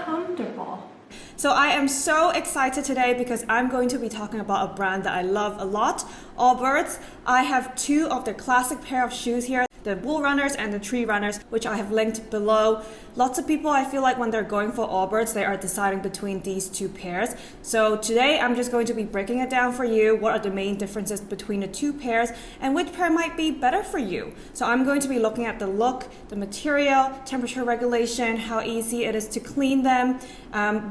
comfortable. So I am so excited today because I'm going to be talking about a brand that I love a lot, Allbirds. I have two of their classic pair of shoes here, the Wool Runners and the Tree Runners, which I have linked below. Lots of people, I feel like when they're going for Allbirds, they are deciding between these two pairs. So today I'm just going to be breaking it down for you. What are the main differences between the two pairs and which pair might be better for you? So I'm going to be looking at the look, the material, temperature regulation, how easy it is to clean them,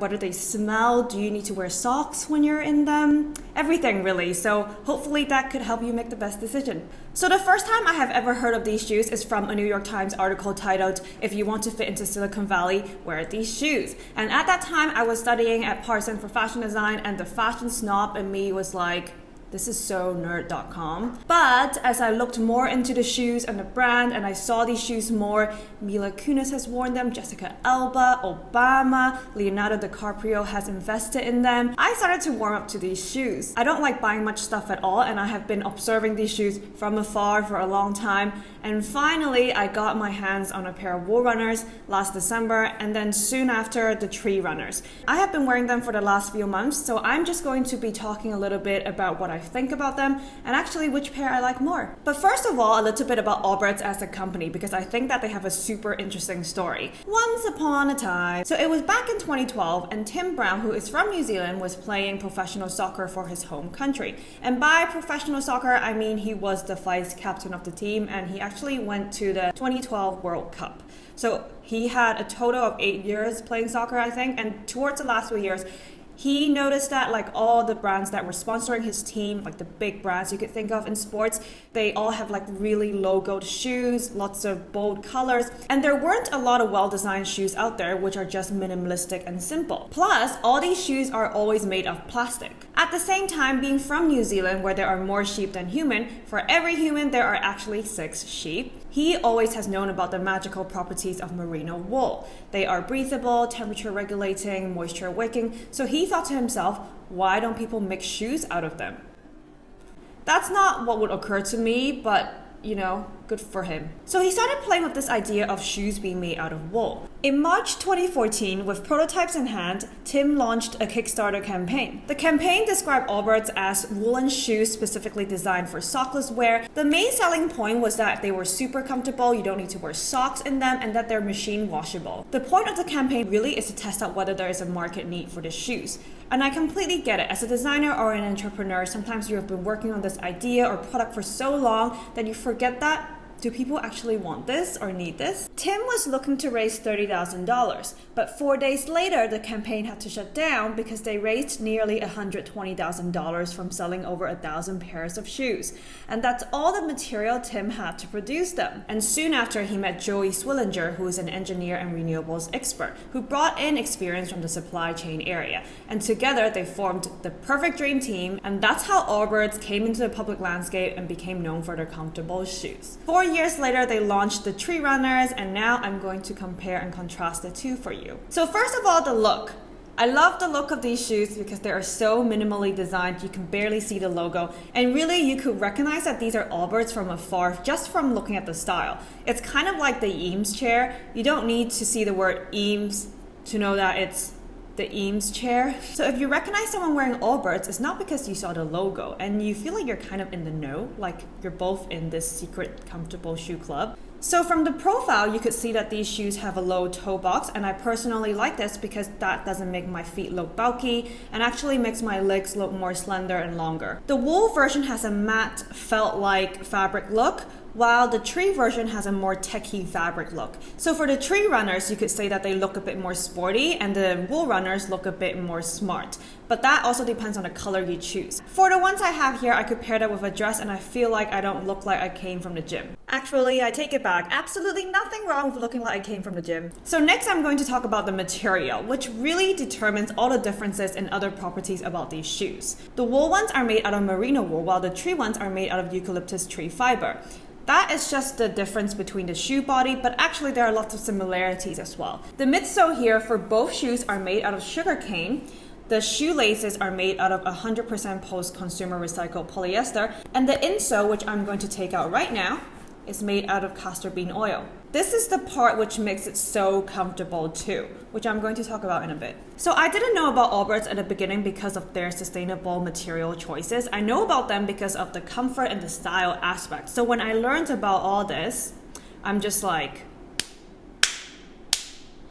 whether they smell, do you need to wear socks when you're in them, everything really. So hopefully that could help you make the best decision. So the first time I have ever heard of these shoes is from a New York Times article titled, "If you want to fit into Silicon Valley, wear these shoes." And at that time I was studying at Parsons for fashion design, and the fashion snob in me was like, this is so nerd.com. But as I looked more into the shoes and the brand and I saw these shoes more, Mila Kunis has worn them, Jessica Alba, Obama, Leonardo DiCaprio has invested in them. I started to warm up to these shoes. I don't like buying much stuff at all, and I have been observing these shoes from afar for a long time. And finally, I got my hands on a pair of Wool Runners last December, and then soon after, the Tree Runners. I have been wearing them for the last few months, so I'm just going to be talking a little bit about what I think about them and actually which pair I like more. But first of all, a little bit about Allbirds as a company, because I think that they have a super interesting story. Once upon a time, so it was back in 2012, and Tim Brown, who is from New Zealand, was playing professional soccer for his home country. And by professional soccer, I mean he was the vice captain of the team, and he actually went to the 2012 World Cup. So he had a total of 8 years playing soccer, I think, and towards the last few years, he noticed that like all the brands that were sponsoring his team, like the big brands you could think of in sports, they all have like really logoed shoes, lots of bold colors, and there weren't a lot of well-designed shoes out there which are just minimalistic and simple. Plus, all these shoes are always made of plastic. At the same time, being from New Zealand where there are more sheep than human, for every human there are actually 6 sheep. He always has known about the magical properties of merino wool. They are breathable, temperature regulating, moisture wicking, so he thought to himself, why don't people make shoes out of them? That's not what would occur to me, but you know, good for him. So he started playing with this idea of shoes being made out of wool. In March 2014, with prototypes in hand, Tim launched a Kickstarter campaign. The campaign described Allbirds as woolen shoes specifically designed for sockless wear. The main selling point was that they were super comfortable, you don't need to wear socks in them, and that they're machine washable. The point of the campaign really is to test out whether there is a market need for the shoes. And I completely get it. As a designer or an entrepreneur, sometimes you have been working on this idea or product for so long that you forget that, do people actually want this or need this? Tim was looking to raise $30,000, but 4 days later, the campaign had to shut down because they raised nearly $120,000 from selling over 1,000 pairs of shoes. And that's all the material Tim had to produce them. And soon after, he met Joey Swillinger, who is an engineer and renewables expert, who brought in experience from the supply chain area. And together, they formed the perfect dream team, and that's how Allbirds came into the public landscape and became known for their comfortable shoes. 4 years later, they launched the Tree Runners, and now I'm going to compare and contrast the two for you. So first of all, the look. I love the look of these shoes because they are so minimally designed, you can barely see the logo, and really you could recognize that these are Allbirds from afar just from looking at the style. It's kind of like the Eames chair. You don't need to see the word Eames to know that it's the Eames chair. So if you recognize someone wearing Allbirds, it's not because you saw the logo and you feel like you're kind of in the know, like you're both in this secret comfortable shoe club. So from the profile, you could see that these shoes have a low toe box, and I personally like this because that doesn't make my feet look bulky and actually makes my legs look more slender and longer. The wool version has a matte felt-like fabric look, while the Tree version has a more techie fabric look. So for the Tree Runners, you could say that they look a bit more sporty, and the Wool Runners look a bit more smart. But that also depends on the color you choose. For the ones I have here, I could pair that with a dress, and I feel like I don't look like I came from the gym. Actually, I take it back. Absolutely nothing wrong with looking like I came from the gym. So next I'm going to talk about the material, which really determines all the differences and other properties about these shoes. The wool ones are made out of merino wool, while the tree ones are made out of eucalyptus tree fiber. That is just the difference between the shoe body, but actually there are lots of similarities as well. The midsole here for both shoes are made out of sugarcane. The shoelaces are made out of 100% post-consumer recycled polyester, and the insole, which I'm going to take out right now, is made out of castor bean oil. this is the part which makes it so comfortable too, which I'm going to talk about in a bit. So I didn't know about Allbirds at the beginning because of their sustainable material choices. I know about them because of the comfort and the style aspect. So when I learned about all this, I'm just like...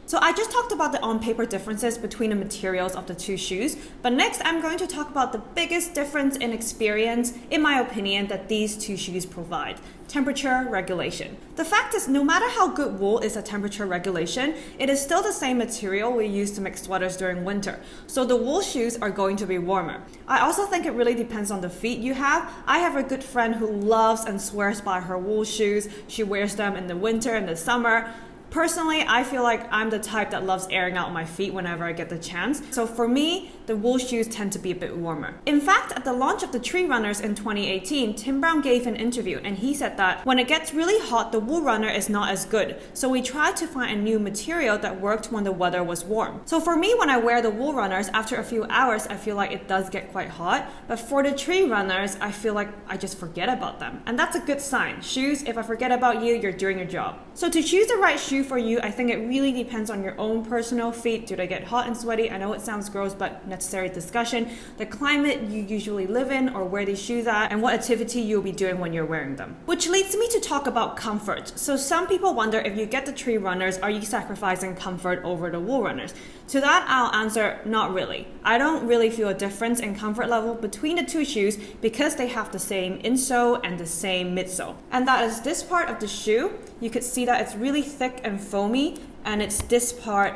So I just talked about the on-paper differences between the materials of the two shoes, but next I'm going to talk about the biggest difference in experience, in my opinion, that these two shoes provide: temperature regulation. The fact is, no matter how good wool is at temperature regulation, it is still the same material we use to make sweaters during winter, so the wool shoes are going to be warmer. I also think it really depends on the feet you have. I have a good friend who loves and swears by her wool shoes. She wears them in the winter and the summer. Personally, I feel like I'm the type that loves airing out my feet whenever I get the chance. So for me, the wool shoes tend to be a bit warmer. In fact, at the launch of the Tree Runners in 2018, Tim Brown gave an interview and he said that when it gets really hot, the wool runner is not as good. So we tried to find a new material that worked when the weather was warm. So for me, when I wear the wool runners, after a few hours, I feel like it does get quite hot. But for the Tree Runners, I feel like I just forget about them. And that's a good sign. Shoes, if I forget about you, you're doing your job. So to choose the right shoe for you, I think it really depends on your own personal feet. Do they get hot and sweaty? I know it sounds gross, but necessary discussion. The climate you usually live in or wear these shoes at, and what activity you'll be doing when you're wearing them. Which leads me to talk about comfort. So some people wonder, if you get the Tree Runners, are you sacrificing comfort over the wool runners? To that, I'll answer, not really. I don't really feel a difference in comfort level between the two shoes because they have the same insole and the same midsole. And that is this part of the shoe. You could see that it's really thick and foamy, and it's this part,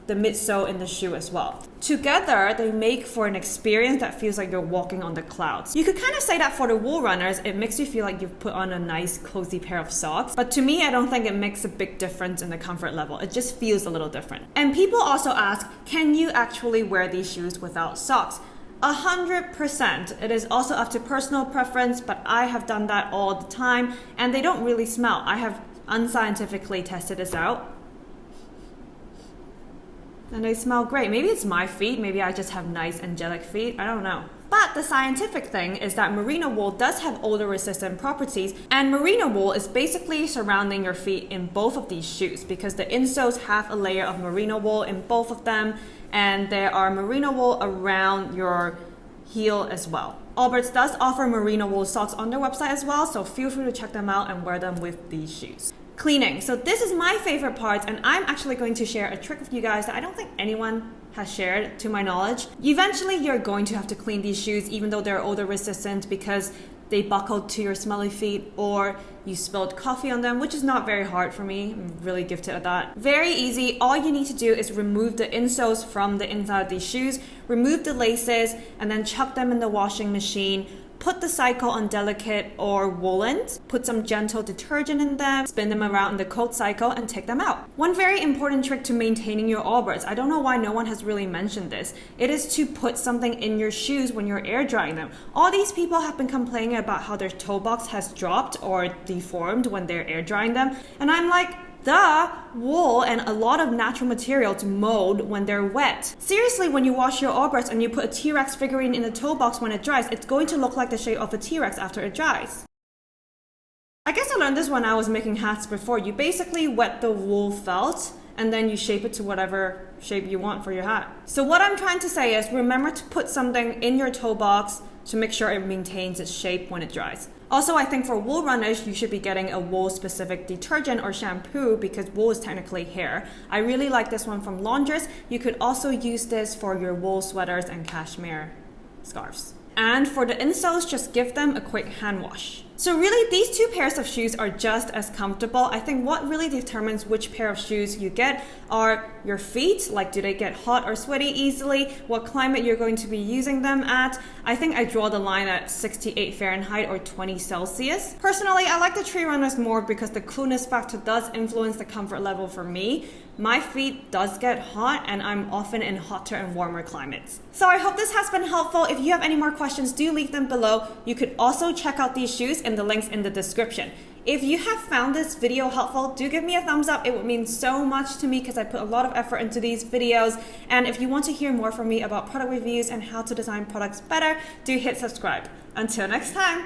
the midsole in the shoe as well. Together, they make for an experience that feels like you're walking on the clouds. You could kind of say that for the wool runners, it makes you feel like you've put on a nice cozy pair of socks. But to me, I don't think it makes a big difference in the comfort level. It just feels a little different. And people also ask, can you actually wear these shoes without socks? 100%. It is also up to personal preference, but I have done that all the time, and they don't really smell. I have unscientifically tested this out, and they smell great. Maybe it's my feet, maybe I just have nice angelic feet, I don't know. But the scientific thing is that merino wool does have odor resistant properties, and merino wool is basically surrounding your feet in both of these shoes because the insoles have a layer of merino wool in both of them, and there are merino wool around your heel as well. Allbirds does offer merino wool socks on their website as well, so feel free to check them out and wear them with these shoes. Cleaning. So this is my favorite part, and I'm actually going to share a trick with you guys that I don't think anyone has shared to my knowledge. Eventually, you're going to have to clean these shoes even though they're odor resistant because they buckled to your smelly feet or you spilled coffee on them, which is not very hard for me. I'm really gifted at that. Very easy. All you need to do is remove the insoles from the inside of these shoes, remove the laces, and then chuck them in the washing machine. Put the cycle on delicate or woolen, put some gentle detergent in them, spin them around in the cold cycle, and take them out. One very important trick to maintaining your Allbirds, I don't know why no one has really mentioned this, it is to put something in your shoes when you're air drying them. All these people have been complaining about how their toe box has dropped or deformed when they're air drying them, and I'm like, the wool and a lot of natural materials mold when they're wet. Seriously, when you wash your Allbirds and you put a T-Rex figurine in the toe box when it dries, it's going to look like the shape of a T-Rex after it dries. I guess I learned this when I was making hats before. You basically wet the wool felt and then you shape it to whatever shape you want for your hat. So what I'm trying to say is remember to put something in your toe box to make sure it maintains its shape when it dries. Also, I think for wool runners, you should be getting a wool-specific detergent or shampoo because wool is technically hair. I really like this one from Laundress. You could also use this for your wool sweaters and cashmere scarves. And for the insoles, just give them a quick hand wash. So really, these two pairs of shoes are just as comfortable. I think what really determines which pair of shoes you get are your feet, like do they get hot or sweaty easily, what climate you're going to be using them at. I think I draw the line at 68 Fahrenheit or 20 Celsius. Personally, I like the Tree Runners more because the coolness factor does influence the comfort level for me. My feet does get hot and I'm often in hotter and warmer climates. So I hope this has been helpful. If you have any more questions, do leave them below. You could also check out these shoes in the links in the description. If you have found this video helpful, do give me a thumbs up. It would mean so much to me because I put a lot of effort into these videos. And if you want to hear more from me about product reviews and how to design products better, do hit subscribe. Until next time.